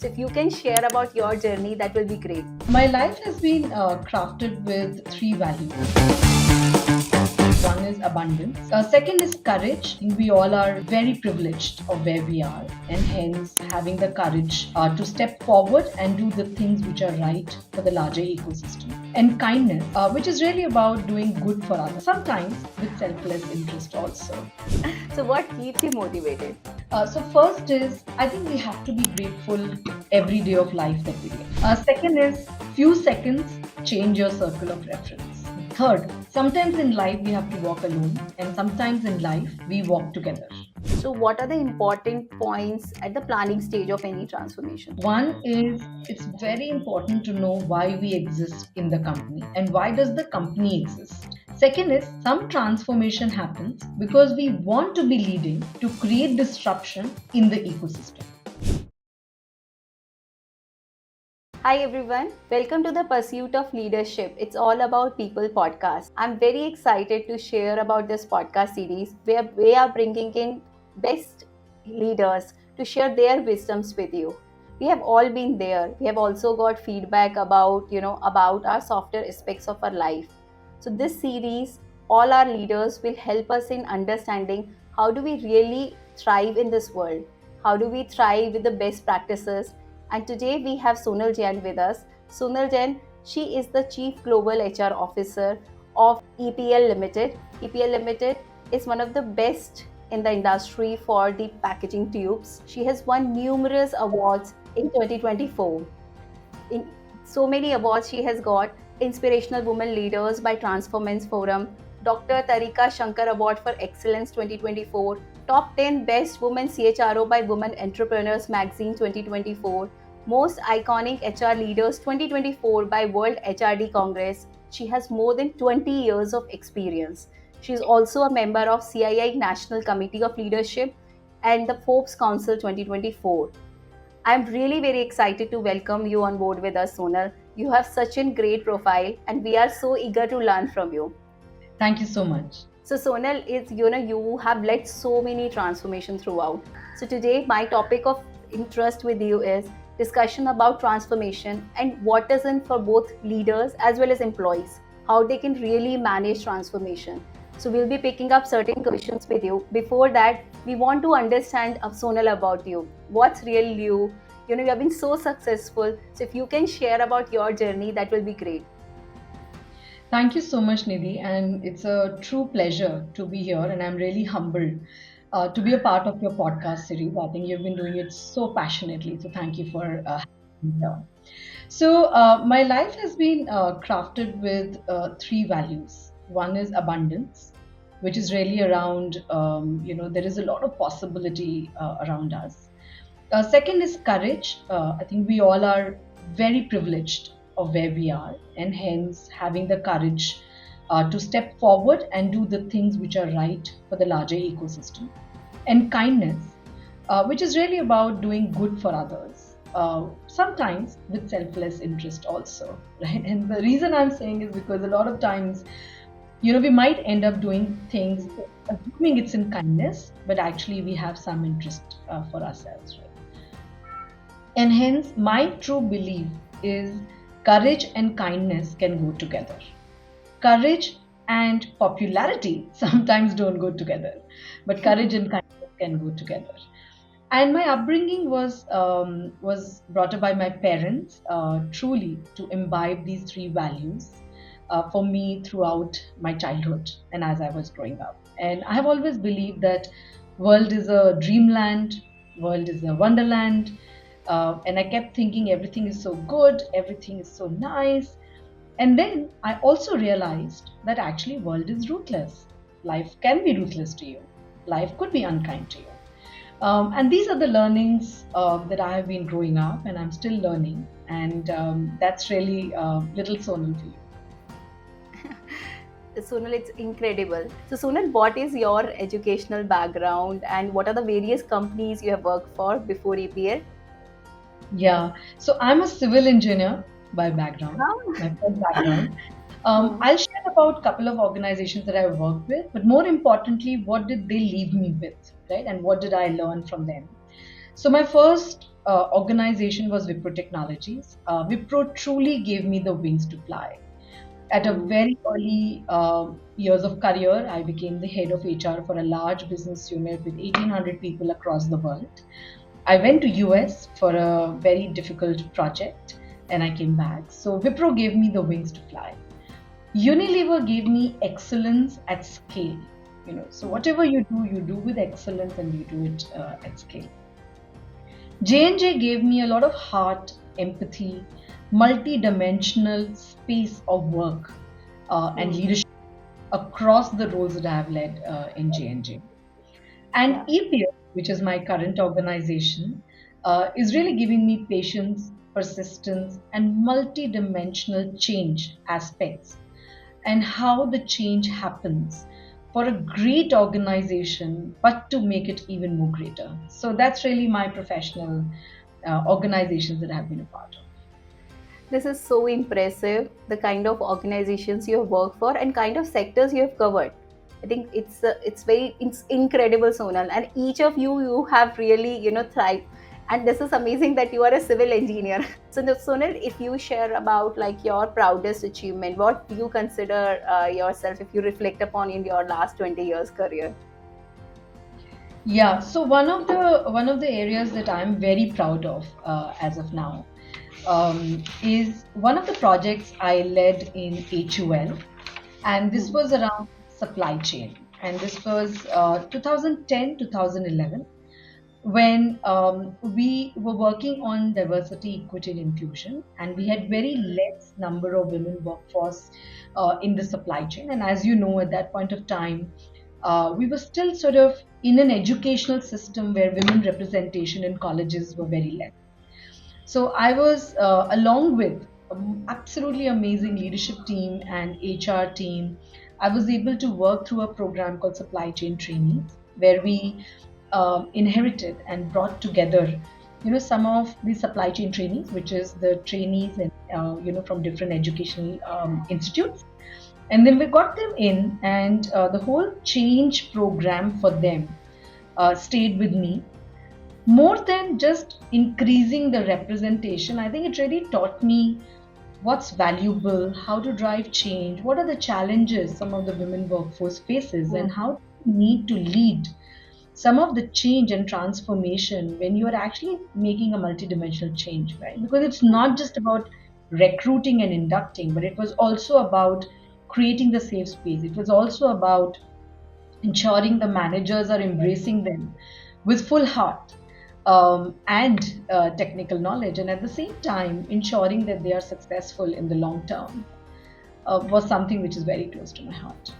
So if you can share about your journey, that will be great. My life has been crafted with three values. One is abundance. Second is courage. We all are very privileged of where we are, and hence having the courage to step forward and do the things which are right for the larger ecosystem. And kindness, which is really about doing good for others, sometimes with selfless interest also. So what keeps you motivated? So first is, I think we have to be grateful every day of life that we live. Second is, few seconds change your circle of reference. Third, sometimes in life we have to walk alone, and sometimes in life we walk together. So what are the important points at the planning stage of any transformation? One is, it's very important to know why we exist in the company and why does the company exist. Second is, some transformation happens because we want to be leading to create disruption in the ecosystem. Hi everyone, welcome to the Pursuit of Leadership. It's all about people podcast. I'm very excited to share about this podcast series where we are bringing in best leaders to share their wisdoms with you. We have all been there. We have also got feedback about our softer aspects of our life. So this series, all our leaders will help us in understanding how do we really thrive in this world? How do we thrive with the best practices? And today we have Sonal Jain with us. Sonal Jain, she is the Chief Global HR Officer of EPL Limited. EPL Limited is one of the best in the industry for the packaging tubes. She has won numerous awards in 2024. In so many awards she has got: Inspirational Women Leaders by Transformance Forum, Dr. Tarika Shankar Award for Excellence 2024, Top 10 Best Women CHRO by Women Entrepreneurs Magazine 2024, Most Iconic HR Leaders 2024 by World HRD Congress. She has more than 20 years of experience. She is also a member of CII National Committee of Leadership and the Forbes Council 2024. I'm really very excited to welcome you on board with us, Sonal. You have such a great profile and we are so eager to learn from you. Thank you so much. So Sonal, you have led so many transformations throughout. So today my topic of interest with you is discussion about transformation and what is in for both leaders as well as employees, how they can really manage transformation. So we'll be picking up certain questions with you. Before that, we want to understand Sonal about you. What's real you? You have been so successful. So if you can share about your journey, that will be great. Thank you so much, Nidhi, and it's a true pleasure to be here, and I'm really humbled to be a part of your podcast series. I think you've been doing it so passionately, so thank you for having me here. So, my life has been crafted with three values. One is abundance, which is really around, there is a lot of possibility around us. Second is courage. I think we all are very privileged of where we are, and hence having the courage to step forward and do the things which are right for the larger ecosystem. And kindness, which is really about doing good for others, sometimes with selfless interest also, right? And the reason I'm saying is because a lot of times, we might end up doing things assuming it's in kindness, but actually we have some interest for ourselves, right? And hence, my true belief is courage and kindness can go together. Courage and popularity sometimes don't go together, but courage and kindness can go together. And my upbringing was brought up by my parents, truly to imbibe these three values for me throughout my childhood and as I was growing up. And I have always believed that world is a dreamland, world is a wonderland, and I kept thinking everything is so good, everything is so nice. And then I also realized that actually world is ruthless. Life can be ruthless to you. Life could be unkind to you. And these are the learnings that I have been growing up and I'm still learning. And that's really little Sonal to you. Sonal, it's incredible. So Sonal, what is your educational background and what are the various companies you have worked for before EPL? Yeah, so I'm a civil engineer by background, Oh. my first background. I'll share about a couple of organizations that I worked with, but more importantly, what did they leave me with, right? And what did I learn from them? So my first organization was Wipro Technologies. Wipro truly gave me the wings to fly. At a Mm. very early years of career, I became the head of HR for a large business unit with 1,800 people across the world. I went to US for a very difficult project and I came back. So Wipro gave me the wings to fly. Unilever gave me excellence at scale. So whatever you do with excellence and you do it at scale. J&J gave me a lot of heart, empathy, multi-dimensional space of work and Mm. leadership across the roles that I have led in J&J. And Yeah. EPS, which is my current organization, is really giving me patience, persistence, and multi-dimensional change aspects and how the change happens for a great organization, but to make it even more greater. So that's really my professional organizations that I've been a part of. This is so impressive, the kind of organizations you have worked for and kind of sectors you have covered. I think it's incredible, Sonal, and each of you have really thrived. And this is amazing that you are a civil engineer. So, Sonal, if you share about like your proudest achievement, what do you consider yourself if you reflect upon in your last 20 years career? Yeah, so one of the areas that I'm very proud of as of now is one of the projects I led in HUL, and this Hmm. was around supply chain, and this was 2010 2011 when we were working on diversity, equity, and inclusion, and we had very less number of women workforce in the supply chain. And as you know, at that point of time, we were still sort of in an educational system where women representation in colleges were very less. So I was, along with absolutely amazing leadership team and HR team, I was able to work through a program called Supply Chain Trainees, where we inherited and brought together, some of the supply chain trainees, which is the trainees and from different educational institutes, and then we got them in, and the whole change program for them stayed with me more than just increasing the representation. I think it really taught me what's valuable, how to drive change, what are the challenges some of the women workforce faces, and how you need to lead some of the change and transformation when you are actually making a multidimensional change, right? Because it's not just about recruiting and inducting, but it was also about creating the safe space. It was also about ensuring the managers are embracing them with full heart and technical knowledge, and at the same time ensuring that they are successful in the long term was something which is very close to my heart.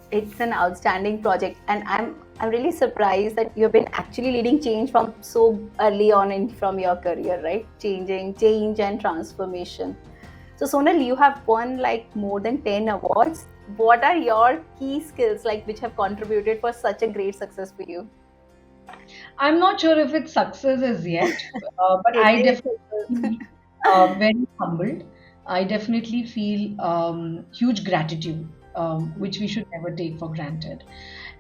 It's an outstanding project, and I'm really surprised that you've been actually leading change from so early on in from your career, right? Changing change and transformation. So, Sonal, you have won like more than 10 awards. What are your key skills like which have contributed for such a great success for you? I'm not sure if it's success as yet, but It I is definitely success. feel very humbled. I definitely feel huge gratitude, which we should never take for granted.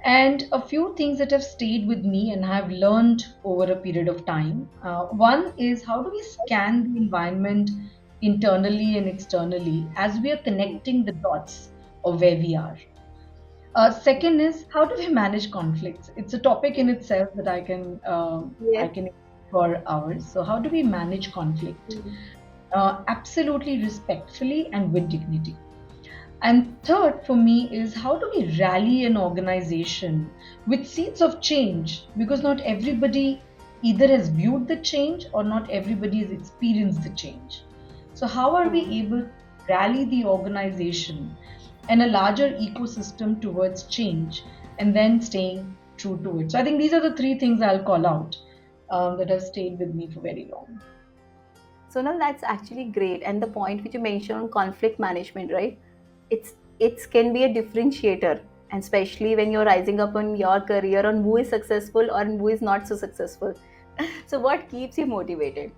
And a few things that have stayed with me and have learned over a period of time. One is, how do we scan the environment internally and externally as we are connecting the dots of where we are. Second is, how do we manage conflicts? It's a topic in itself that I Yes. can for hours. So how do we manage conflict? Mm. Absolutely respectfully and with dignity. And third, for me, is how do we rally an organization with seeds of change? Because not everybody either has viewed the change or not everybody has experienced the change. So, how are we Mm. able to rally the organization and a larger ecosystem towards change and then staying true to it? So, I think these are the three things I'll call out that have stayed with me for very long. Sonal, that's actually great. And the point which you mentioned on conflict management, right? It's can be a differentiator, and especially when you're rising up in your career on who is successful or who is not so successful. So what keeps you motivated?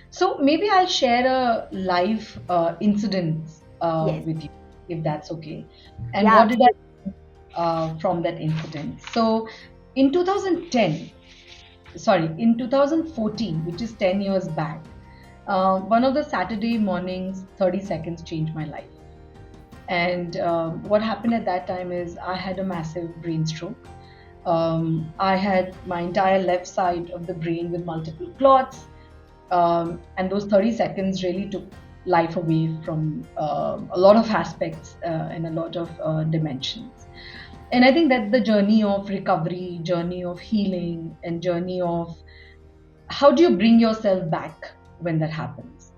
So maybe I'll share a live incident Yes. with you, if that's okay. And Yeah, what did absolutely. I from that incident? So in 2010, in 2014, which is 10 years back, one of the Saturday mornings, 30 seconds changed my life. And what happened at that time is I had a massive brain stroke. I had my entire left side of the brain with multiple clots, and those 30 seconds really took life away from a lot of aspects and a lot of dimensions. And I think that the journey of recovery, journey of healing, and journey of how do you bring yourself back when that happens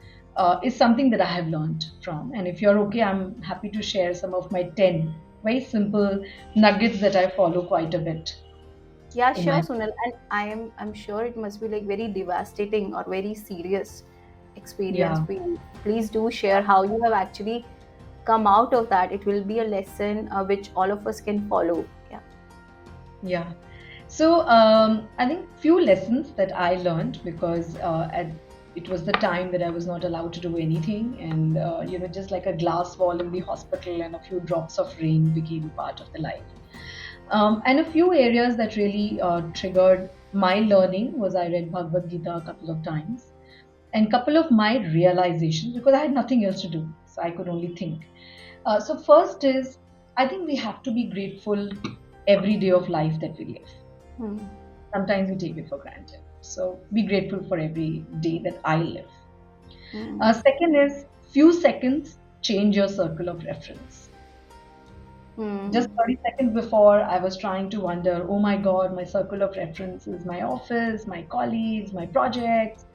is something that I have learned from. And if you're okay, I'm happy to share some of my 10 very simple nuggets that I follow quite a bit Yeah, in sure, my. Sunil. And I'm sure it must be like very devastating or very serious experience Yeah, for you. Please do share how you have actually come out of that. It will be a lesson which all of us can follow. Yeah. yeah. So I think few lessons that I learned because it was the time that I was not allowed to do anything, and just like a glass wall in the hospital and a few drops of rain became part of the life. And a few areas that really triggered my learning was I read Bhagavad Gita a couple of times, and couple of my realizations because I had nothing else to do, so I could only think. So first is I think we have to be grateful every day of life that we live. Hmm. Sometimes we take it for granted. So be grateful for every day that I live. Hmm. Second is few seconds change your circle of reference. Just Hmm. 30 seconds before, I was trying to wonder, oh my God, my circle of reference is my office, my colleagues, my projects.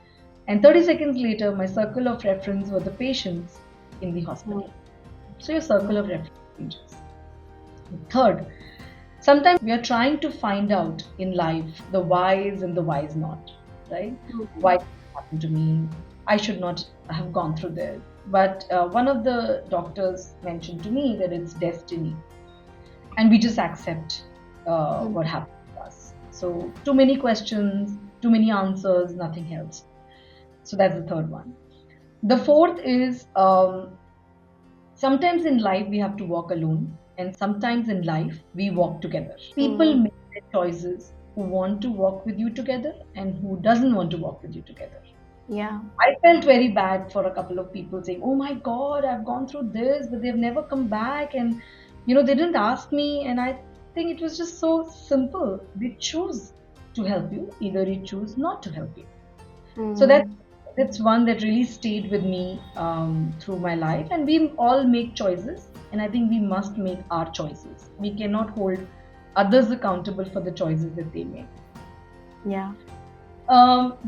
And 30 seconds later, my circle of reference were the patients in the Hmm. hospital. So your circle of reference changes. Third, sometimes we are trying to find out in life the whys and the whys not, right? Hmm. Why did this happen to me? I should not have gone through this. But one of the doctors mentioned to me that it's destiny, and we just accept Hmm. what happened to us. So, too many questions, too many answers, nothing helps. So, that's the third one. The fourth is sometimes in life we have to walk alone, and sometimes in life we walk together. People Hmm. make their choices who want to walk with you together and who doesn't want to walk with you together. Yeah. I felt very bad for a couple of people saying, "Oh my God, I've gone through this, but they've never come back, and they didn't ask me." And I think it was just so simple. They choose to help you, either you choose not to help you. So Hmm. that's one that really stayed with me through my life. And we all make choices, and I think we must make our choices. We cannot hold others accountable for the choices that they make. Yeah.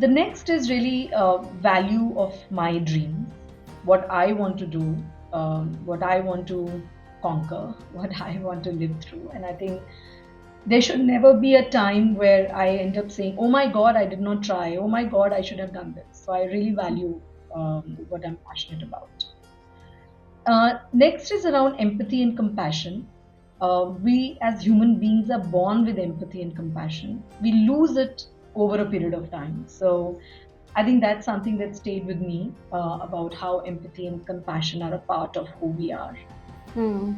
The next is really value of my dreams, what I want to do, what I want to conquer, what I want to live through. And I think there should never be a time where I end up saying, "Oh my God, I did not try. Oh my God, I should have done this." So I really value what I'm passionate about. Next is around empathy and compassion. We as human beings are born with empathy and compassion. We lose it over a period of time. So I think that's something that stayed with me about how empathy and compassion are a part of who we are. Hmm.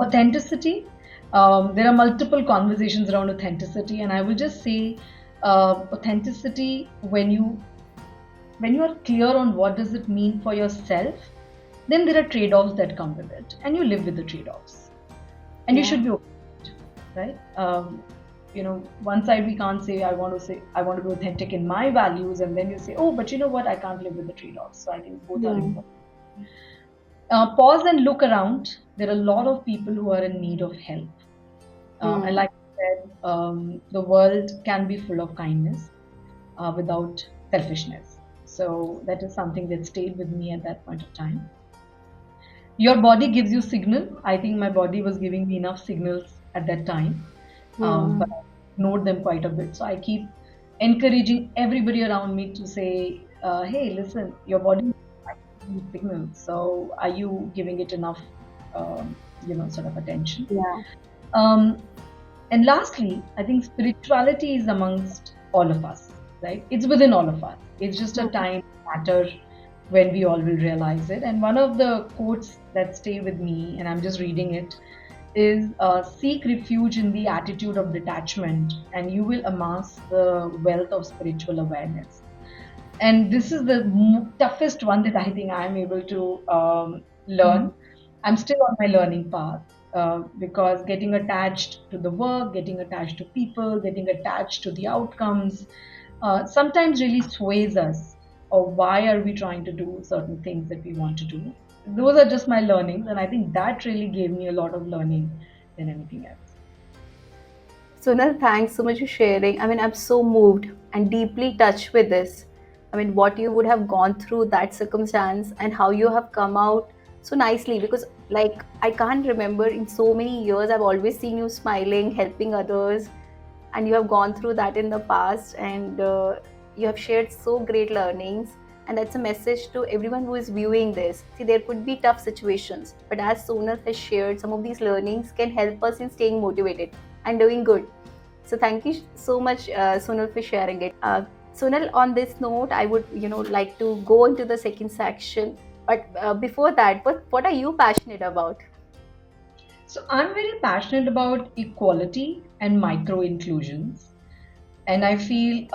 Authenticity. There are multiple conversations around authenticity, and I will just say authenticity when you are clear on what does it mean for yourself, then there are trade-offs that come with it, and you live with the trade-offs, and you Yeah. should be okay, right? One side we can't say I want to be authentic in my values, and then you say, oh, but you know what, I can't live with the trade-offs. So I think both are Hmm. important. Pause and look around. There are a lot of people who are in need of help. And Hmm. like I said, the world can be full of kindness without selfishness. So that is something that stayed with me at that point of time. Your body gives you signal. I think my body was giving me enough signals at that time, but Hmm. I ignored them quite a bit. So I keep encouraging everybody around me to say, "Hey, listen, your body is giving you signals. So are you giving it enough, sort of attention?" Yeah. Um, and lastly, I think spirituality is amongst all of us, right? It's within all of us. It's just a Hmm. time matter when we all will realize it. And one of the quotes that stay with me, and I'm just reading it, is seek refuge in the attitude of detachment, and you will amass the wealth of spiritual awareness. And this is the toughest one that I think I'm able to learn. I'm still on my learning path, because getting attached to the work, getting attached to people, getting attached to the outcomes, sometimes really sways us. Or why are we trying to do certain things that we want to do? Those are just my learnings, and I think that really gave me a lot of learning than anything else. Sonal, thanks so much for sharing. I mean, I'm so moved and deeply touched with this. I mean, what you would have gone through that circumstance and how you have come out so nicely because, like, I can't remember in so many years, I've always seen you smiling, helping others, and you have gone through that in the past and you have shared so great learnings. And that's a message to everyone who is viewing this. See, there could be tough situations, but as Sonal has shared, some of these learnings can help us in staying motivated and doing good. So thank you so much, Sonal, for sharing it. Sonal, on this note, I would, like to go into the second section. But before that, what are you passionate about? So I'm very passionate about equality and micro inclusions, and I feel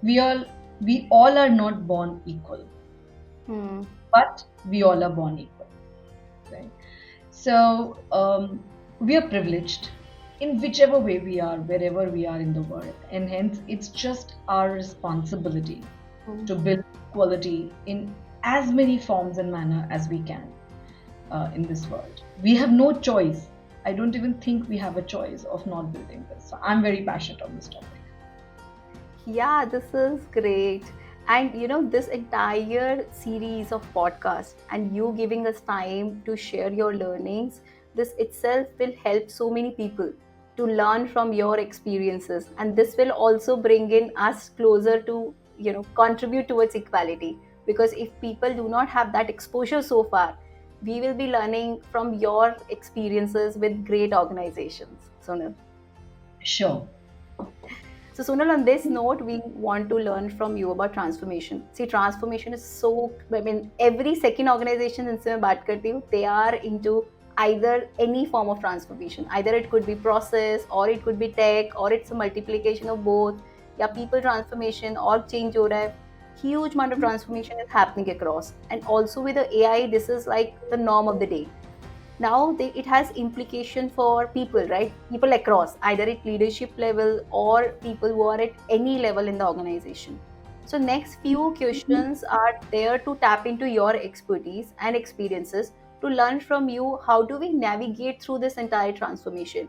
we all we all are not born equal, Hmm. but we all are born equal, right? So we are privileged in whichever way we are, wherever we are in the world, and hence it's just our responsibility Hmm. to build equality in as many forms and manner as we can in this world. We have no choice. I don't even think we have a choice of not building this. So I'm very passionate on this topic. Yeah, this is great. And this entire series of podcasts and you giving us time to share your learnings, this itself will help so many people to learn from your experiences. And this will also bring in us closer to, contribute towards equality. Because if people do not have that exposure so far, we will be learning from your experiences with great organizations. Sonal. Sure. So, Sonal, on this note, we want to learn from you about transformation. See, transformation is so, I mean, every second organization जिनसे मैं बात करती हूँ, they are into either any form of transformation. Either it could be process, or it could be tech, or it's a multiplication of both. या people transformation, or change हो रहा है. Huge amount of transformation is happening across. And also with the AI, this is like the norm of the day. Now it has implication for people, right? People across, either at leadership level or people who are at any level in the organization. So next few questions are there to tap into your expertise and experiences to learn from you how do we navigate through this entire transformation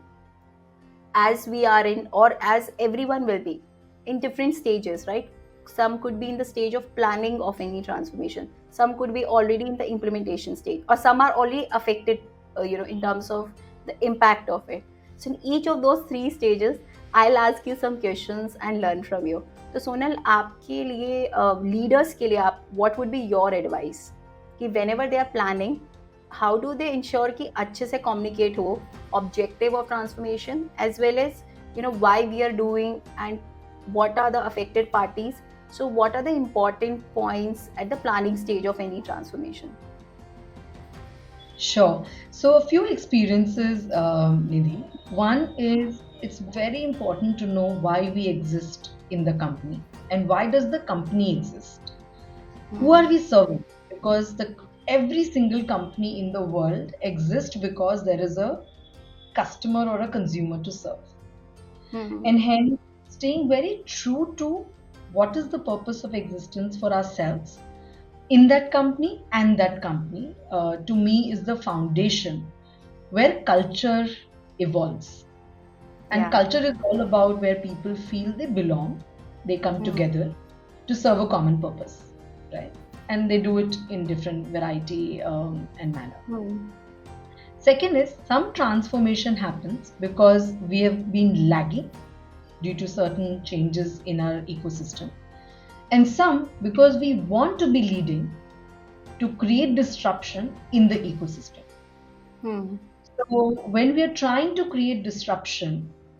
as we are in, or as everyone will be in different stages, right? Some could be in the stage of planning of any transformation, some could be already in the implementation stage, or some are already affected, in terms of the impact of it. So in each of those three stages, I'll ask you some questions and learn from you. तो सोनल, आपके लिए leaders के लिए आप what would be your advice कि whenever they are planning, how do they ensure कि अच्छे से communicate हो objective of transformation as well as why we are doing and what are the affected parties. So what are the important points at the planning stage of any transformation? Sure. So, a few experiences, Nidhi. One is it's very important to know why we exist in the company and why does the company exist? Who are Hmm. we serving? Because every single company in the world exists because there is a customer or a consumer to serve. Hmm. And hence, staying very true to what is the purpose of existence for ourselves in that company and that company, to me, is the foundation where culture evolves. And Yeah. culture is all about where people feel they belong, they come Hmm. together to serve a common purpose, right? And they do it in different variety and manner. Hmm. Second is some transformation happens because we have been lagging due to certain changes in our ecosystem, and some because we want to be leading to create disruption in the ecosystem. Hmm. So when we are trying to create disruption,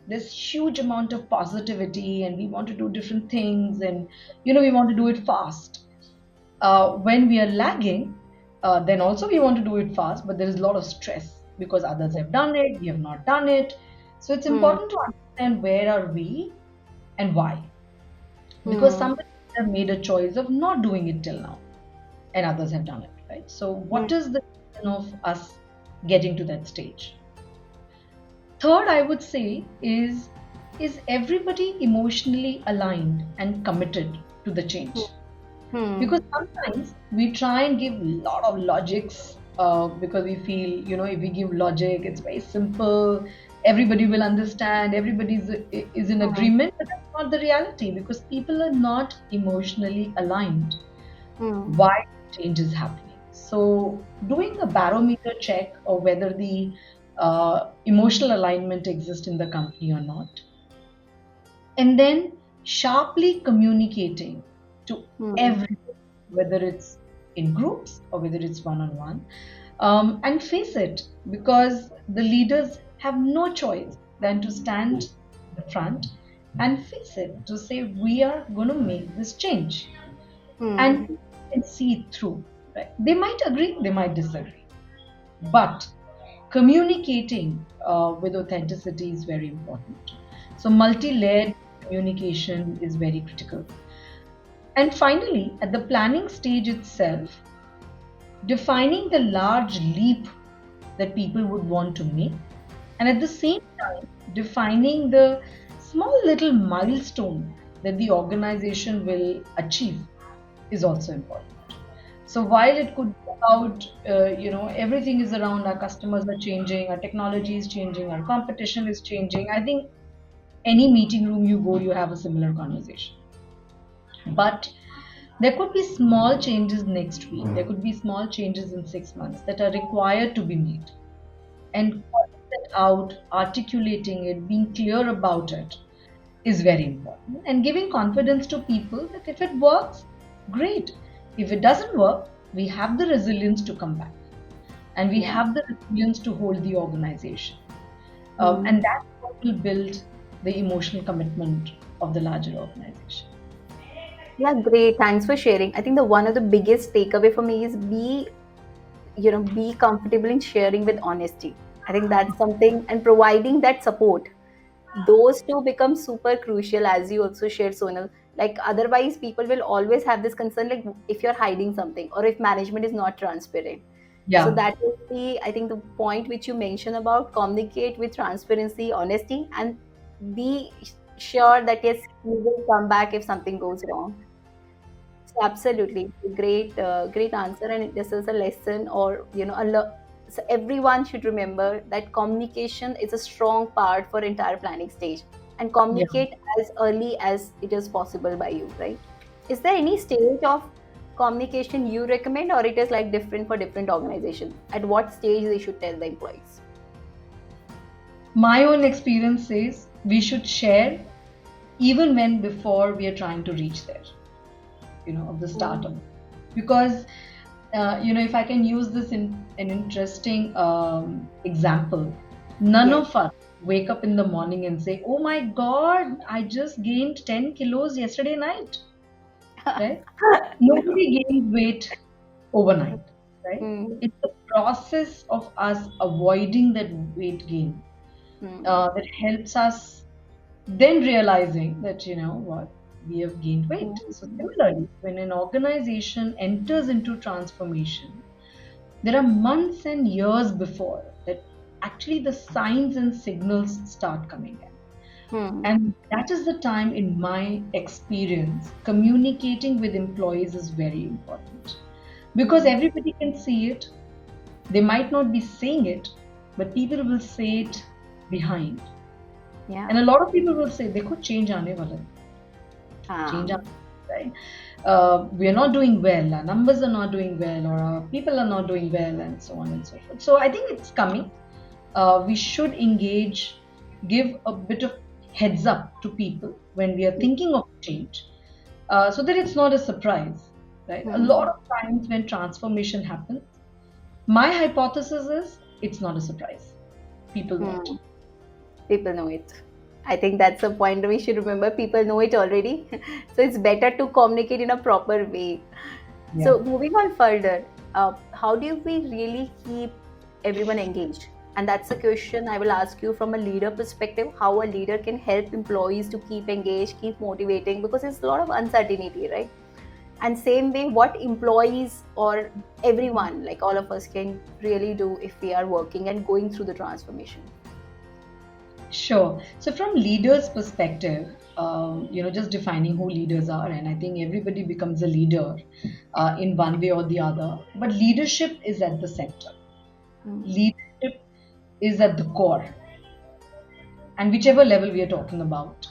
there's huge amount of positivity, and we want to do different things, and we want to do it fast. When we are lagging, then also we want to do it fast, but there is a lot of stress because others have done it, we have not done it. So it's Hmm. important to understand where are we and why. Because Hmm. somebody have made a choice of not doing it till now, and others have done it, right? So Hmm. what is the reason of us getting to that stage? Third, I would say is everybody emotionally aligned and committed to the change? Hmm. Because sometimes we try and give a lot of logics because we feel, if we give logic, it's very simple, everybody will understand, is in Hmm. agreement, but that's not the reality because people are not emotionally aligned Hmm. why change is happening. So doing a barometer check of whether the emotional alignment exists in the company or not, and then sharply communicating to Hmm. everyone, whether it's in groups or whether it's one on one. And face it, because the leaders have no choice than to stand in the front and face it to say, we are going to make this change. Hmm. And people can see it through. Right? They might agree, they might disagree. But communicating with authenticity is very important. So, multi layered communication is very critical. And finally, at the planning stage itself, defining the large leap that people would want to make, and at the same time, defining the small little milestone that the organization will achieve is also important. So while it could be about, everything is around, our customers are changing, our technology is changing, our competition is changing. I think any meeting room you go, you have a similar conversation. But there could be small changes next week. There could be small changes in 6 months that are required to be made. And calling that out, articulating it, being clear about it is very important. And giving confidence to people that if it works, great. If it doesn't work, we have the resilience to come back and we Yeah. have the resilience to hold the organization. Hmm. And that's what will build the emotional commitment of the larger organization. Yeah, great. Thanks for sharing. I think the one of the biggest takeaway for me is be comfortable in sharing with honesty. I think that's something, and providing that support. Those two become super crucial, as you also shared, Sonal. Like otherwise, people will always have this concern, like if you're hiding something or if management is not transparent. So Yeah, that is I think the point which you mentioned about communicate with transparency, honesty, and be sure that yes, you will come back if something goes wrong. So absolutely, great, great answer. And this is a lesson, or so everyone should remember that communication is a strong part for entire planning stage, and yeah. communicate as early as it is possible by you. Right? Is there any stage of communication you recommend, or it is like different for different organizations? At what stage they should tell the employees? My own experience says we should share even when before we are trying to reach there, of the start Mm. of, because if I can use this in an interesting example, none Yes. of us wake up in the morning and say, "Oh my God, I just gained 10 kilos yesterday night," right? No. Nobody gains weight overnight, right? Mm. It's the process of us avoiding that weight gain Mm. that helps us then realizing that, what, we have gained weight. So, Mm. similarly, when an organization enters into transformation, there are months and years before that actually the signs and signals start coming in. Mm. And that is the time, in my experience, communicating with employees is very important because Mm. everybody can see it. They might not be saying it, but people will say it behind. Yeah. And a lot of people will say, "Dekho, change aane wala hai." Change Um, our right? We are not doing well, our numbers are not doing well, or our people are not doing well, and so on and so forth. So I think it's coming. We should engage, give a bit of heads up to people when we are thinking of change, so that it's not a surprise, right? A lot mm. of times when transformation happens, my hypothesis is it's not a surprise. People know it. Mm. People know it. I think that's a point we should remember. People know it already. So it's better to communicate in a proper way. Yeah. So moving on further, how do we really keep everyone engaged? And that's a question I will ask you from a leader perspective, how a leader can help employees to keep engaged, keep motivating, because it's a lot of uncertainty, right? And same way, what employees or everyone, like all of us, can really do if we are working and going through the transformation. Sure. So from leaders' perspective, just defining who leaders are, and I think everybody becomes a leader in one way or the other. But leadership is at the center. Hmm. Leadership is at the core, and whichever level we are talking about,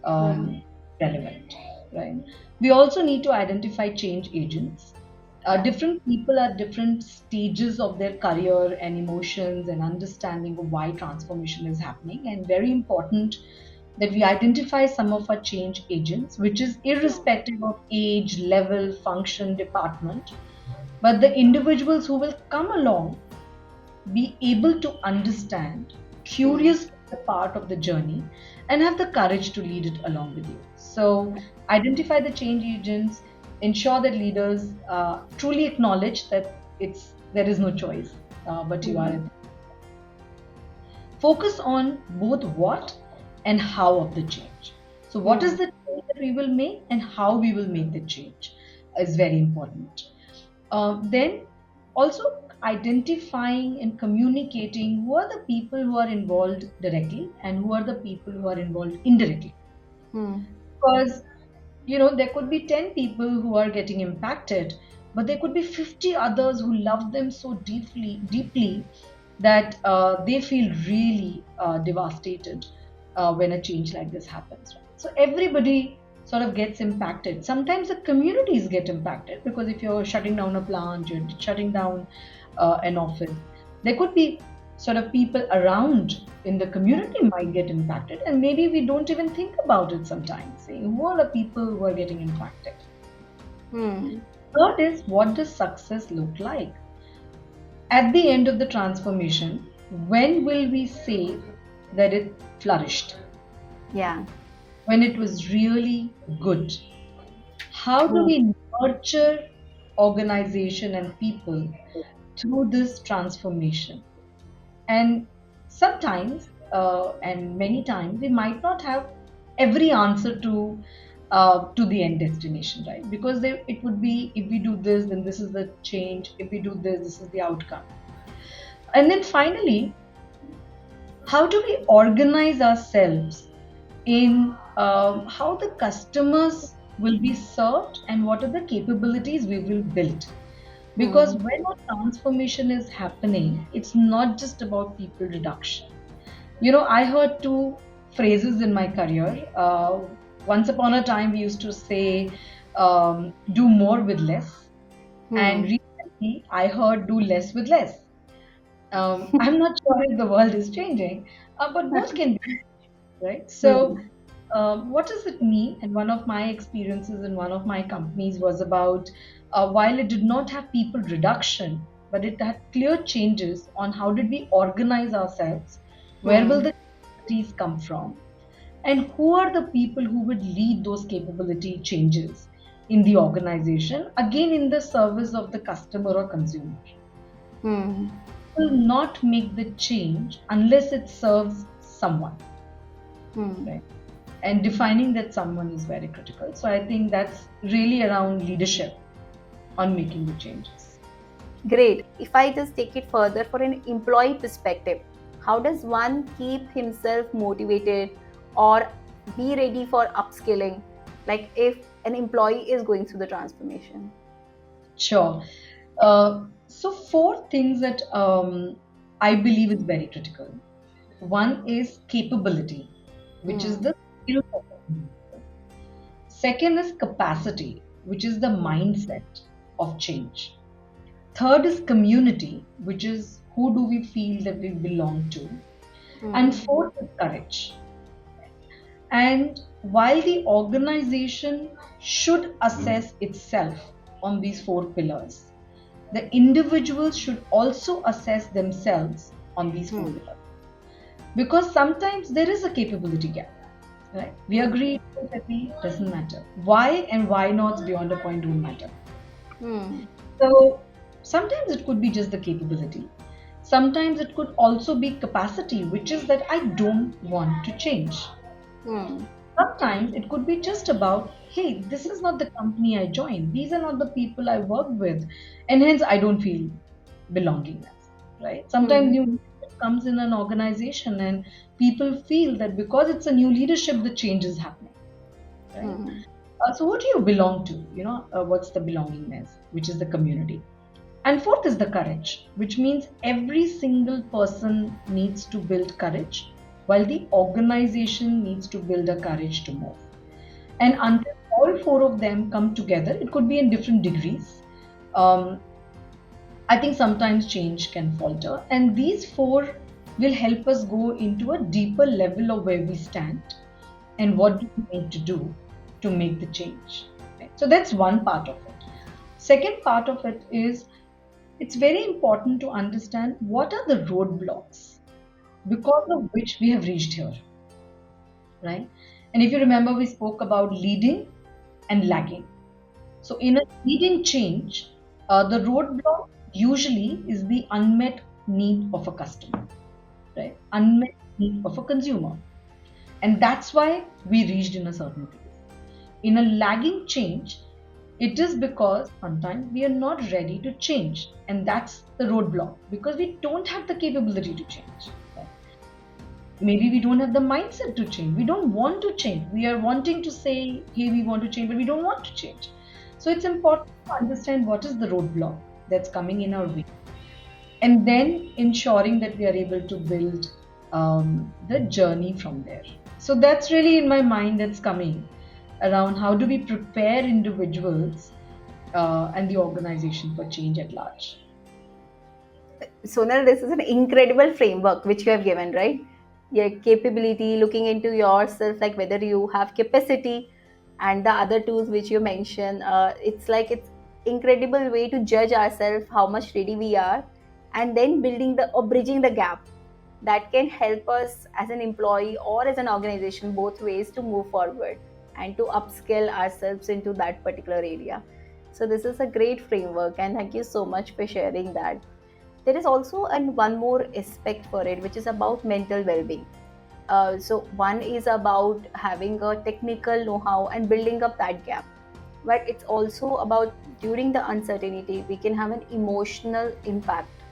Hmm. relevant, right? We also need to identify change agents. Yeah. Different people at different stages of their career and emotions and understanding of why transformation is happening, and very important that we identify some of our change agents, which is Hmm. irrespective of age, level, function, department, but the individuals who will come along be able to understand, Hmm. curious to be a part of the journey, and have the courage to lead it along with you. So, identify the change agents, ensure that leaders truly acknowledge that there is no choice, but you are Hmm. in. Focus on both what and how of the change. So, what is Hmm. the change that we will make, and how we will make the change is very important. Then also identifying and communicating who are the people who are involved directly and who are the people who are involved indirectly. Hmm. Because there could be 10 people who are getting impacted, but there could be 50 others who love them so deeply that they feel really devastated when a change like this happens. Right? So everybody sort of gets impacted. Sometimes the communities get impacted because if you're shutting down a plant, you're shutting down an office, there could be sort of people around in the community might get impacted, and maybe we don't even think about it sometimes, saying who are the people who are getting impacted. Hmm. Third is, what does success look like at the end of the transformation? When will we say that it flourished, Yeah. when it was really good? How do Hmm. we nurture organization and people through this transformation? And sometimes, and many times, we might not have every answer to the end destination, right? Because it would be, if we do this, then this is the change. If we do this, this is the outcome. And then finally, how do we organize ourselves in how the customers will be served and what are the capabilities we will build? Because Hmm. when a transformation is happening, it's not just about people reduction. I heard two phrases in my career. Once upon a time, we used to say, do more with less. And Hmm. recently, I heard, do less with less. I'm not sure if the world is changing, but both can be, right? So, Hmm. what does it mean? And one of my experiences in one of my companies was about while it did not have people reduction, but it had clear changes on how did we organize ourselves, where will Hmm. the capabilities come from, and who are the people who would lead those capability changes in the organization, again in the service of the customer or consumer. Hmm. Will not make the change unless it serves someone, Hmm. right? And defining that someone is very critical. So I think that's really around leadership on making the changes. Great. If I just take it further for an employee perspective, how does one keep himself motivated or be ready for upskilling? Like if an employee is going through the transformation. Sure. So four things that I believe is very critical. One is capability, which is Hmm. the skill of the individual. Second is capacity, which is the mindset of change. Third is community, which is who do we feel that we belong to. And Hmm. fourth is courage. And while the organization should assess itself on these four pillars, the individuals should also assess themselves on these four Hmm. pillars. Because sometimes there is a capability gap, right? We Hmm. agree, don't agree, doesn't matter. Why and why not beyond a point don't matter. Hmm. So sometimes it could be just the capability. Sometimes it could also be capacity, which is that I don't want to change. Hmm. Sometimes it could be just about, hey, this is not the company I joined. These are not the people I work with. And hence I don't feel belongingness, right? Sometimes Hmm. new leadership comes in an organization and people feel that because it's a new leadership, the change is happening, right? Hmm. So what do you belong to? What's the belongingness, which is the community. And fourth is the courage, which means every single person needs to build courage, while the organization needs to build a courage to move. And until all four of them come together, it could be in different degrees. Um, I think sometimes change can falter, and these four will help us go into a deeper level of where we stand and what do we need to do to make the change. Right? So that's one part of it. Second part of it is it's very important to understand what are the roadblocks because of which we have reached here, right? And if you remember, we spoke about leading and lagging. So, in a leading change, the roadblock usually is the unmet need of a customer, right? Unmet need of a consumer. And that's why we reached in a certain place. In a lagging change, it is because sometimes we are not ready to change. And that's the roadblock because we don't have the capability to change. Right? Maybe we don't have the mindset to change. We don't want to change. We are wanting to say, hey, we want to change, but we don't want to change. So it's important to understand what is the roadblock that's coming in our way. And then ensuring that we are able to build the journey from there. So that's really in my mind that's coming around how do we prepare individuals and the organization for change at large. Sonal, this is an incredible framework which you have given, right? Your capability, looking into yourself, like whether you have capacity, and the other tools which you mentioned. It's like it's incredible way to judge ourselves how much ready we are, and then building the or bridging the gap that can help us as an employee or as an organization both ways to move forward and to upskill ourselves into that particular area. So this is a great framework, and thank you so much for sharing that. There is also one more aspect for it, which is about mental well-being. So one is about having a technical know-how and building up that gap, but it's also about during the uncertainty we can have an emotional impact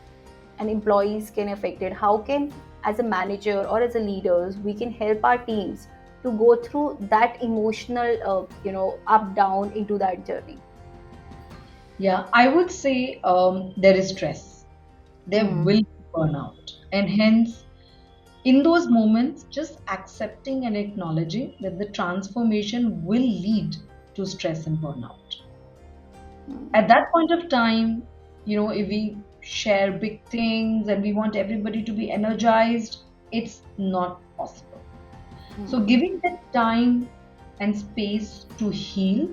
and employees can affect it. How can, as a manager or as a leaders, we can help our teams to go through that emotional up down into that journey. Yeah, I would say there is stress, there Hmm. will be burnout, and hence in those moments, just accepting and acknowledging that the transformation will lead to stress and burnout. Hmm. At that point of time, if we share big things and we want everybody to be energized, it's not possible. So, Hmm. giving that time and space to heal,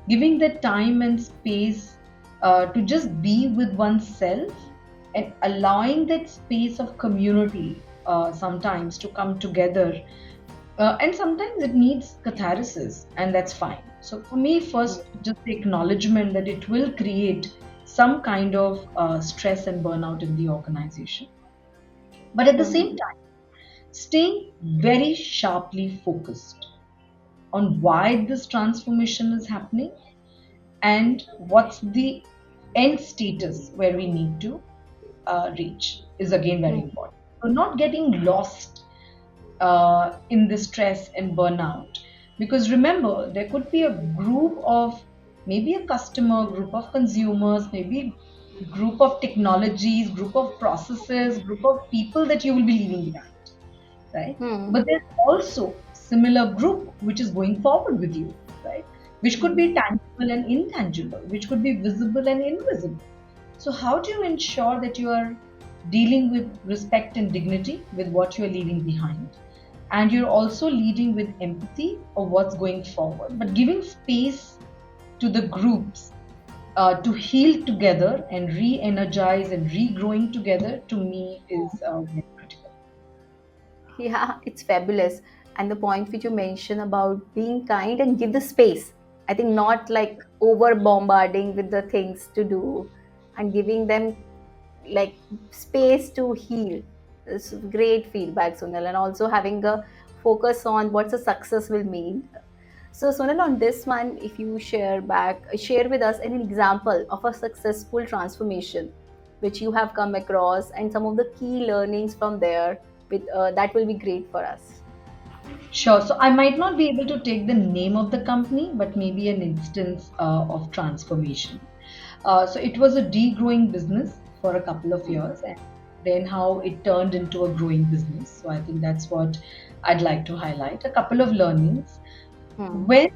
giving that time and space to just be with oneself, and allowing that space of community sometimes to come together, and sometimes it needs catharsis, and that's fine. So for me, first, just the acknowledgement that it will create some kind of stress and burnout in the organization, but at the same Hmm. time, staying very sharply focused on why this transformation is happening and what's the end status where we need to reach is again very Hmm. important. So not getting lost in the stress and burnout. Because remember, there could be a group of maybe a customer, group of consumers, maybe group of technologies, group of processes, group of people that you will be leaving behind, right? Hmm. But there's also similar group which is going forward with you, right? Which could Hmm. be tangible and intangible, which could be visible and invisible. So how do you ensure that you are dealing with respect and dignity with what you are leaving behind? And you're also leading with empathy of what's going forward, but giving space to the groups to heal together and re-energize and regrowing together to me is very critical. Yeah, it's fabulous. And the point which you mentioned about being kind and give the space. I think not like over bombarding with the things to do and giving them like space to heal. It's great feedback, Sunil, and also having a focus on what's a success will mean. So, Sonal, on this one, if you share with us an example of a successful transformation which you have come across and some of the key learnings from there, with that will be great for us. Sure. So I might not be able to take the name of the company, but maybe an instance of transformation. So it was a degrowing business for a couple of years, and then how it turned into a growing business. So I think that's what I'd like to highlight. A couple of learnings. Hmm. When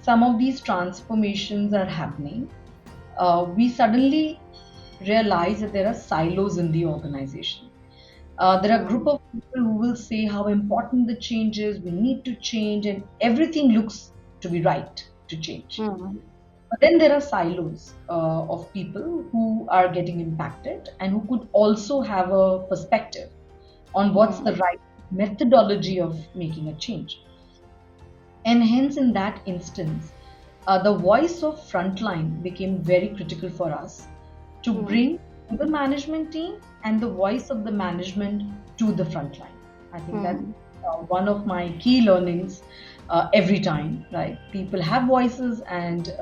some of these transformations are happening, we suddenly realize that there are silos in the organization. There are a Hmm. group of people who will say how important the change is, we need to change, and everything looks to be right to change. Hmm. But then there are silos of people who are getting impacted and who could also have a perspective on what's the Hmm. right methodology of making a change. And hence, in that instance, the voice of frontline became very critical for us to Hmm. bring to the management team and the voice of the management to the frontline. I think that's Hmm. one of my key learnings every time, right? People have voices, and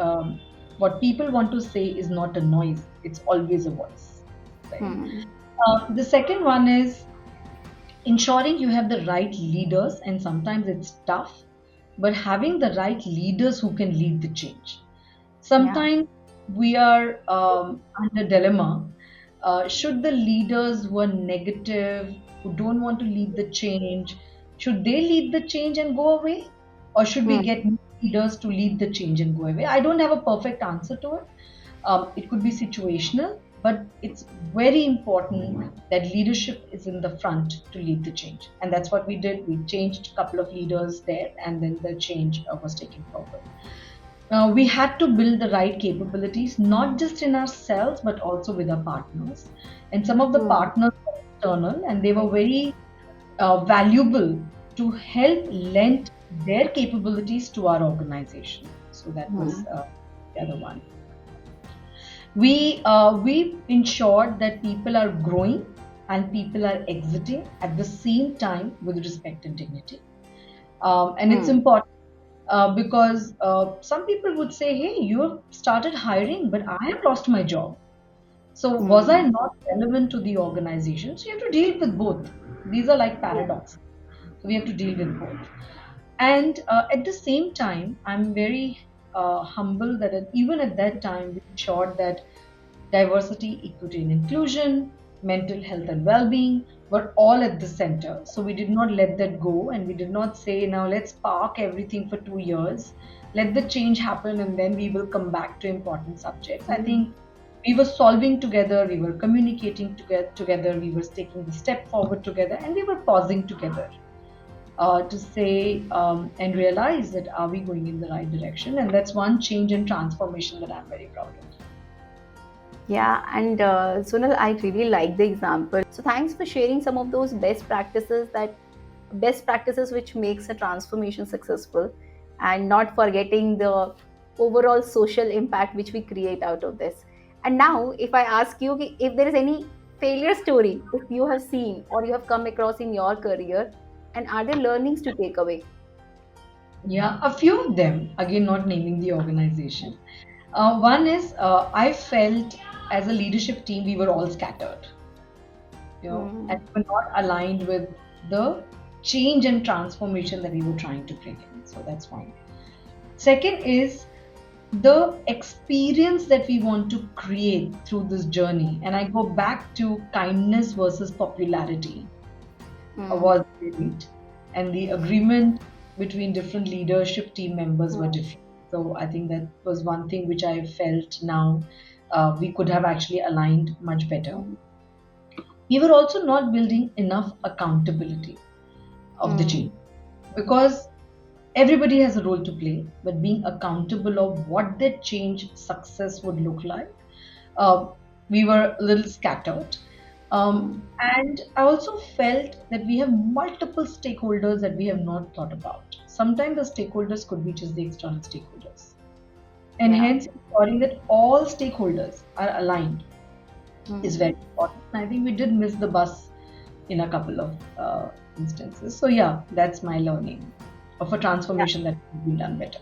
what people want to say is not a noise, it's always a voice, right? Hmm. The second one is ensuring you have the right leaders, and sometimes it's tough, but having the right leaders who can lead the change. Yeah. Sometimes we are under dilemma. Should the leaders who are negative, who don't want to lead the change, should they lead the change and go away? Or should we Hmm. get new leaders to lead the change and go away? I don't have a perfect answer to it. It could be situational, but it's very important that leadership is in the front to lead the change. And that's what we did. We changed a couple of leaders there, and then the change was taken forward. We had to build the right capabilities, not just in ourselves, but also with our partners. And some of the Hmm. partners were external, and they were very valuable to help lend their capabilities to our organization. So that was Hmm. the other one. We ensured that people are growing and people are exiting at the same time with respect and dignity. And it's Hmm. important because some people would say, "Hey, you have started hiring, but I have lost my job. So was I Hmm. not relevant to the organization?" So you have to deal with both. These are like paradoxes. So we have to deal with both. And at the same time, I'm very humble that even at that time, we ensured that diversity, equity, and inclusion, mental health, and well being were all at the center. So we did not let that go, and we did not say, now let's park everything for 2 years, let the change happen, and then we will come back to important subjects. I Hmm. think we were solving together, we were communicating together, we were taking the step forward together, and we were pausing together to say and realize that are we going in the right direction. And that's one change and transformation that I'm very proud of. Yeah, and Sonal, I really like the example. So thanks for sharing some of those best practices which makes a transformation successful, and not forgetting the overall social impact which we create out of this. And now, if I ask you if there is any failure story if you have seen or you have come across in your career, and are there learnings to take away? Yeah, a few of them, again, not naming the organization. One is I felt as a leadership team, we were all scattered, and Hmm. we were not aligned with the change and transformation that we were trying to bring in. So that's one. Second is the experience that we want to create through this journey. And I go back to kindness versus popularity Hmm. was great, and the agreement between different leadership team members were Hmm. different. So I think that was one thing which I felt now we could have actually aligned much better. Hmm. We were also not building enough accountability of the Hmm. change because everybody has a role to play, but being accountable of what that change success would look like, uh, we were a little scattered. Hmm. And I also felt that we have multiple stakeholders that we have not thought about. Sometimes the stakeholders could be just the external stakeholders. And Yeah. hence ensuring that all stakeholders are aligned is Hmm. very important. I think we did miss the bus in a couple of instances. So yeah, that's my learning of a Yeah, transformation that could be done better.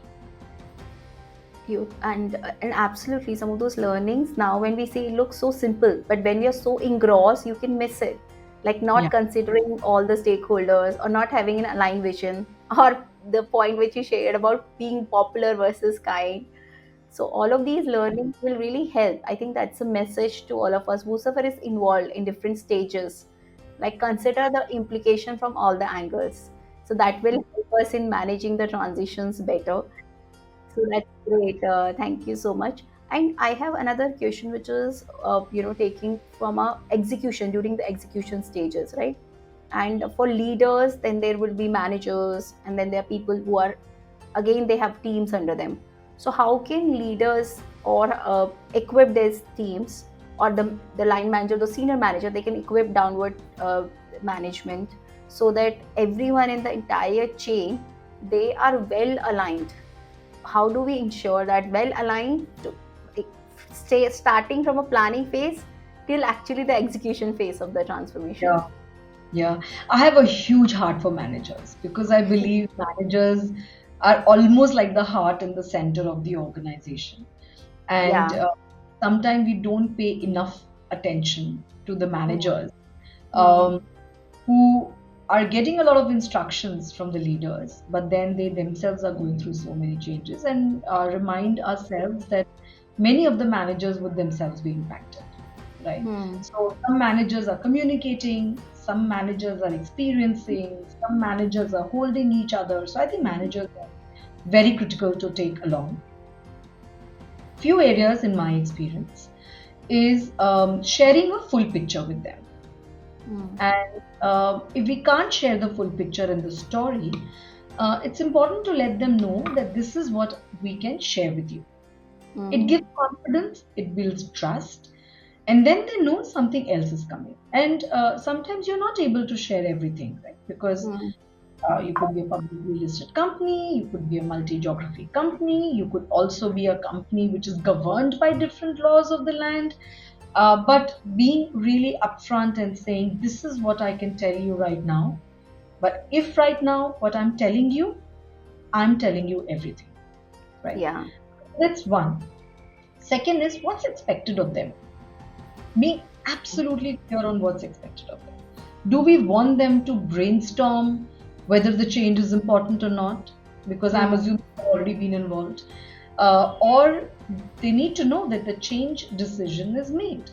cute. And absolutely, some of those learnings now when we say it looks so simple, but when we are so engrossed, you can miss it. Like Yeah, not considering all the stakeholders or not having an aligned vision, or the point which you shared about being popular versus kind. So all of these learnings will really help. I think that's a message to all of us, whoever is involved in different stages. Like consider the implication from all the angles. So that will help us in managing the transitions better. So that's great. Thank you so much. And I have another question, which is, taking from a execution during the execution stages, right? And for leaders, then there will be managers, and then there are people who are, again, they have teams under them. So how can leaders or equip these teams, or the line manager, the senior manager, they can equip downward management, so that everyone in the entire chain, they are well aligned. How do we ensure that well aligned to stay starting from a planning phase till actually the execution phase of the yeah, transformation? yeah. I have a huge heart for managers because I believe managers are almost like the heart and the center of the organization. And Yeah. sometimes we don't pay enough attention to the Hmm. managers Hmm. um, who are getting a lot of instructions from the leaders, but then they themselves are going through so many changes, and remind ourselves that many of the managers would themselves be impacted, right? Hmm. So some managers are communicating, some managers are experiencing, some managers are holding each other. So I think managers are very critical to take along. Few areas in my experience is sharing a full picture with them. Hmm. And if we can't share the full picture in the story, it's important to let them know that this is what we can share with you. It Hmm. gives confidence, it builds trust, and then they know something else is coming. And sometimes you're not able to share everything, right? Because Hmm. you could be a publicly listed company, you could be a multi geography company, you could also be a company which is governed by different laws of the land. But being really upfront and saying, this is what I can tell you right now. But if right now, what I'm telling you everything, right? Yeah. That's one. Second is what's expected of them. Being absolutely clear on what's expected of them. Do we want them to brainstorm whether the change is important or not? Because I'm Hmm. assuming they've already been involved. Or they need to know that the change decision is made.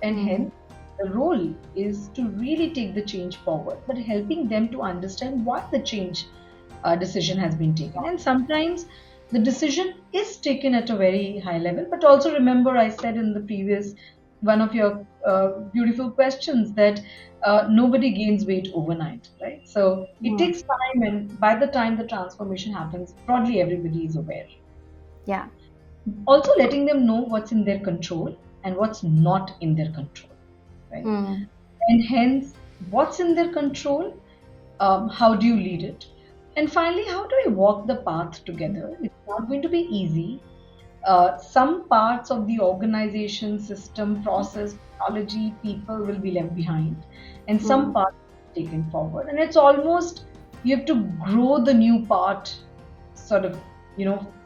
And Hmm. hence, the role is to really take the change forward, but helping them to understand why the change decision has been taken. And sometimes the decision is taken at a very high level, but also remember, I said in the previous one of your beautiful questions that nobody gains weight overnight, right? So it Hmm. takes time, and by the time the transformation happens, broadly everybody is aware. Yeah. Also, letting them know what's in their control and what's not in their control, right? Hmm. And hence, what's in their control, how do you lead it? And finally, how do we walk the path together? It's not going to be easy. Some parts of the organization, system, process, technology, people will be left behind, and some Hmm. parts taken forward. And it's almost you have to grow the new part sort of,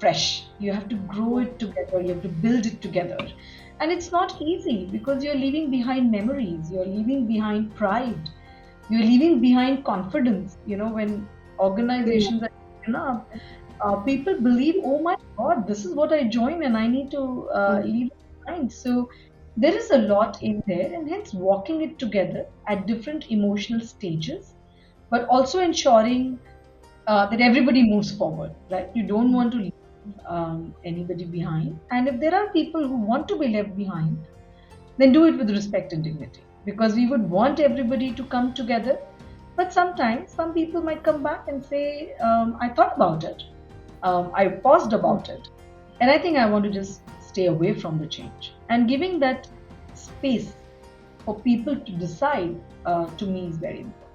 fresh. You have to grow it together, you have to build it together. And it's not easy because you're leaving behind memories, you're leaving behind pride, you're leaving behind confidence. When Hmm. organizations are taken up, people believe, oh my God, this is what I joined and I need to Hmm. leave it behind. So there is a lot in there, and hence walking it together at different emotional stages, but also ensuring that everybody moves forward, right? You don't want to leave anybody behind. And if there are people who want to be left behind, then do it with respect and dignity. Because we would want everybody to come together. But sometimes some people might come back and say, I thought about it, I paused Hmm. about it, and I think I want to just stay away from the change. And giving that space for people to decide to me is very important.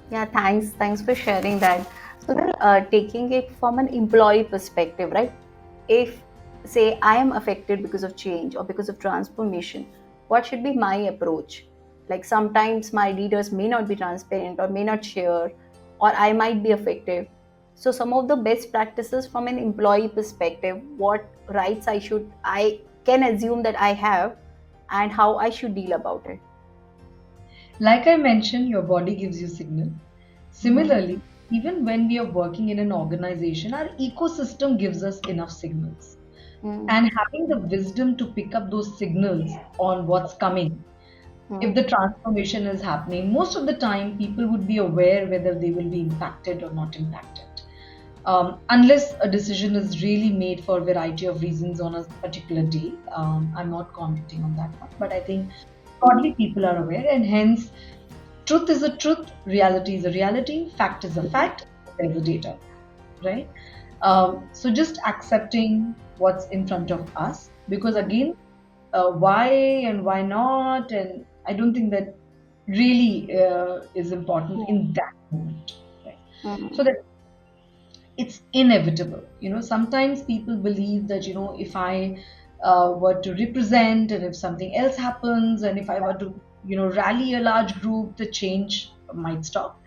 Yeah, thanks. Thanks for sharing that. So then, taking it from an employee perspective, right? If, say, I am affected because of change or because of transformation, what should be my approach? Like sometimes my leaders may not be transparent or may not share, or I might be effective. So some of the best practices from an employee perspective, what rights I can assume that I have, and how I should deal about it. Like I mentioned, your body gives you signal. Mhm. Similarly, even when we are working in an organization, our ecosystem gives us enough signals. Mm. And having the wisdom to pick up those signals on what's coming, if Mm. the transformation is happening, most of the time people would be aware whether they will be impacted or not impacted. Unless a decision is really made for a variety of reasons on a particular day. I'm not commenting on that one, but I think broadly people are aware, and hence truth is a truth, reality is a reality, fact is a fact, there's a data, right? So just accepting what's in front of us, because again, why and why not, and I don't think that really is important in that moment, right? So Mm. that it's inevitable. Sometimes people believe that, if I were to represent, and if something else happens, and if I were to, rally a large group, the change might stop.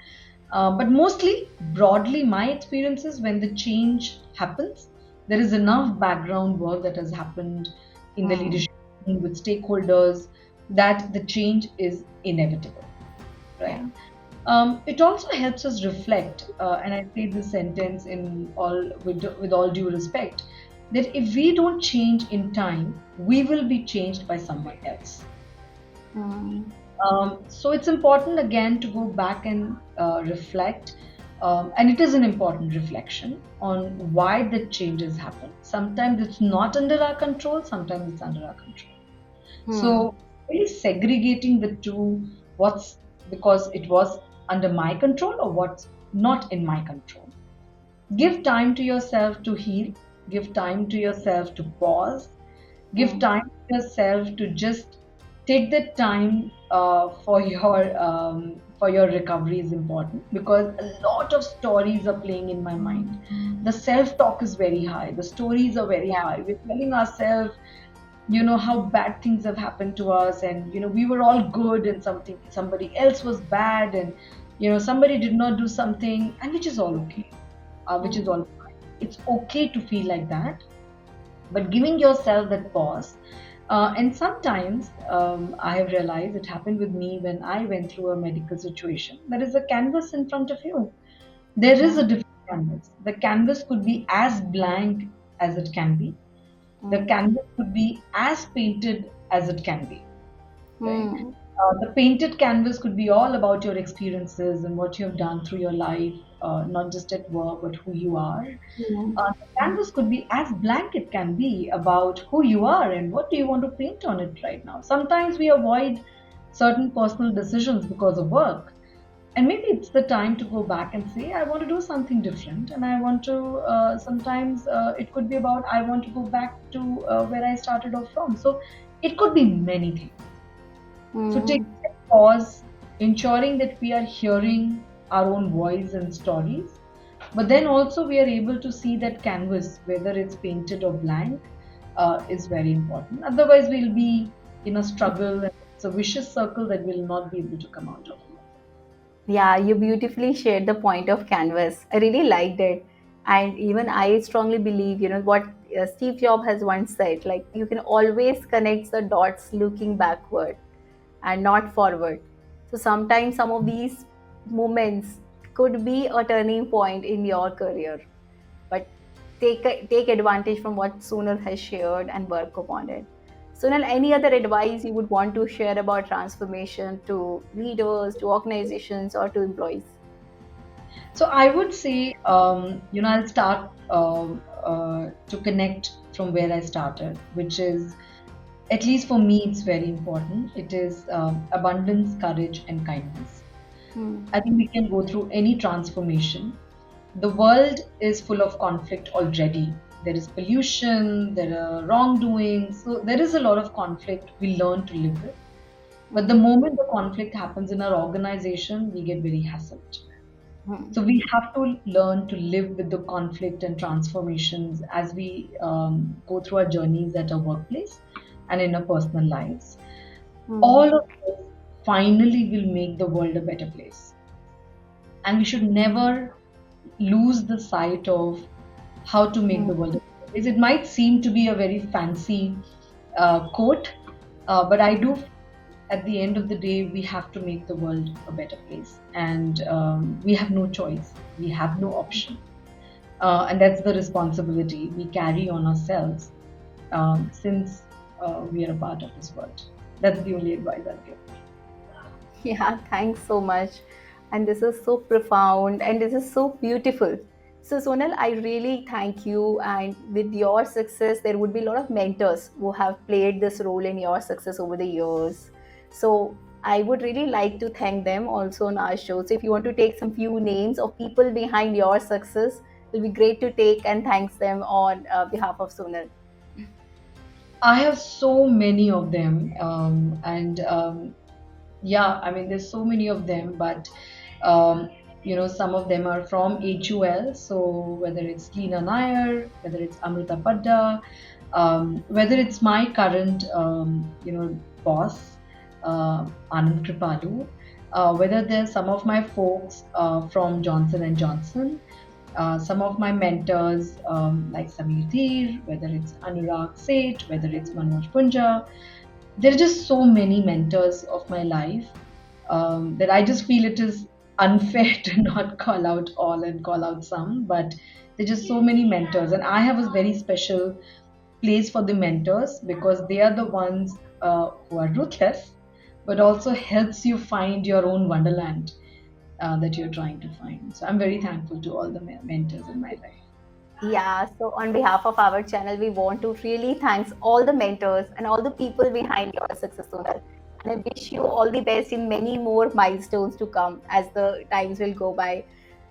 But mostly, broadly, my experience is when the change happens, there is enough background work that has happened in the Mm. leadership team with stakeholders that the change is inevitable, Yeah. right? It also helps us reflect, and I say this sentence in all with all due respect, that if we don't change in time, we will be changed by someone else. Mm. So it's important again to go back and reflect, and it is an important reflection on why the changes happen. Sometimes it's not under our control, sometimes it's under our control. Mm. So really segregating the two, what's because it was under my control or what's not in my control. Give time to yourself to heal, give time to yourself to pause, give Mm. time to yourself to just take the time for your recovery is important, because a lot of stories are playing in my mind. The self talk is very high, the stories are very Yeah. high, we're telling ourselves how bad things have happened to us, and we were all good and somebody else was bad, and somebody did not do something, and which is all okay, which is Mm. all fine. It's okay to feel like that, but giving yourself that pause. And sometimes I have realized it happened with me when I went through a medical situation. There is a canvas in front of you. There is a Mm. different canvas. The canvas could be as blank as it can be. The Mm. canvas could be as painted as it can be, right? Mm. The painted canvas could be all about your experiences and what you have done through your life, not just at work, but who you are. Mm. The canvas could be as blank it can be about who you are and what do you want to paint on it right now. Sometimes we avoid certain personal decisions because of work. And maybe it's the time to go back and say, I want to do something different. And I want to, sometimes it could be about, I want to go back to where I started off from. So it could be many things. So take Mm. a pause, ensuring that we are hearing our own voice and stories, but then also we are able to see that canvas, whether it's painted or blank, is very important. Otherwise, we'll be in a struggle, and it's a vicious circle that we'll not be able to come out of. Yeah, you beautifully shared the point of canvas. I really liked it. And even I strongly believe, what Steve Jobs has once said, like you can always connect the dots looking backward and not forward. So sometimes some of these moments could be a turning point in your career. But take advantage from what Sunil has shared and work upon it. Sunil, any other advice you would want to share about transformation to leaders, to organizations, or to employees? So I would say, I'll start to connect from where I started, which is, at least for me, it's very important. It is abundance, courage, and kindness. Hmm. I think we can go through any transformation. The world is full of conflict already. There is pollution, there are wrongdoing, so there is a lot of conflict we learn to live with. But the Hmm. moment the conflict happens in our organization, we get very hassled. Hmm. So we have to learn to live with the conflict and transformations as we go through our journeys at our workplace and in our personal lives. All Hmm. of this finally will make the world a better place. And we should never lose the sight of how to make Hmm. the world a better place. It might seem to be a very fancy quote, but I do feel at the end of the day, we have to make the world a better place. And we have no choice, we have no option. And that's the responsibility we carry on ourselves since we are a part of this world. That's the only advice I'll give. Yeah, thanks so much. And this is so profound and this is so beautiful. So, Sonal, I really thank you. And with your success, there would be a lot of mentors who have played this role in your success over the years. So, I would really like to thank them also on our show. So, if you want to take some few names of people behind your success, it'll be great to take and thanks them on behalf of Sonal. I have so many of them, and yeah, I mean, there's so many of them, but um, some of them are from HUL. So whether it's Leena Nair, whether it's Amrita Padda, whether it's my current, boss, Anand Kripalu, whether there's some of my folks from Johnson and Johnson, some of my mentors like Samir Dheer, whether it's Anurag Seth, whether it's Manoj Punja, there are just so many mentors of my life that I just feel it is unfair to not call out all and call out some, but there's just so many mentors, and I have a very special place for the mentors because they are the ones who are ruthless, but also helps you find your own wonderland that you're trying to find. So I'm very thankful to all the mentors in my life. Yeah, so on behalf of our channel, we want to really thanks all the mentors and all the people behind your success, Sonal. And I wish you all the best in many more milestones to come as the times will go by.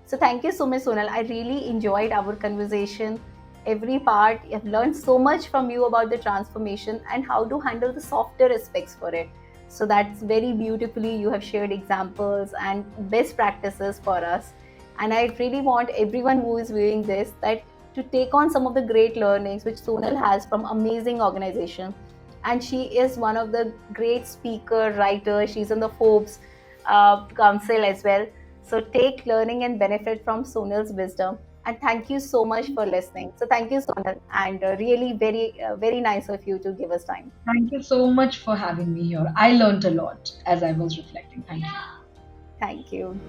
So thank you so much, Sonal. I really enjoyed our conversation. Every part, I've learned so much from you about the transformation and how to handle the softer aspects for it. So that's very beautifully you have shared examples and best practices for us. And I really want everyone who is viewing this that to take on some of the great learnings which Sonal has from amazing organization. And she is one of the great speaker, writer. She's on the Forbes Council as well. So take learning and benefit from Sonal's wisdom. And thank you so much for listening. So thank you, Sonal, and really very nice of you to give us time. Thank you so much for having me here. I learned a lot as I was reflecting. Thank you. Thank you.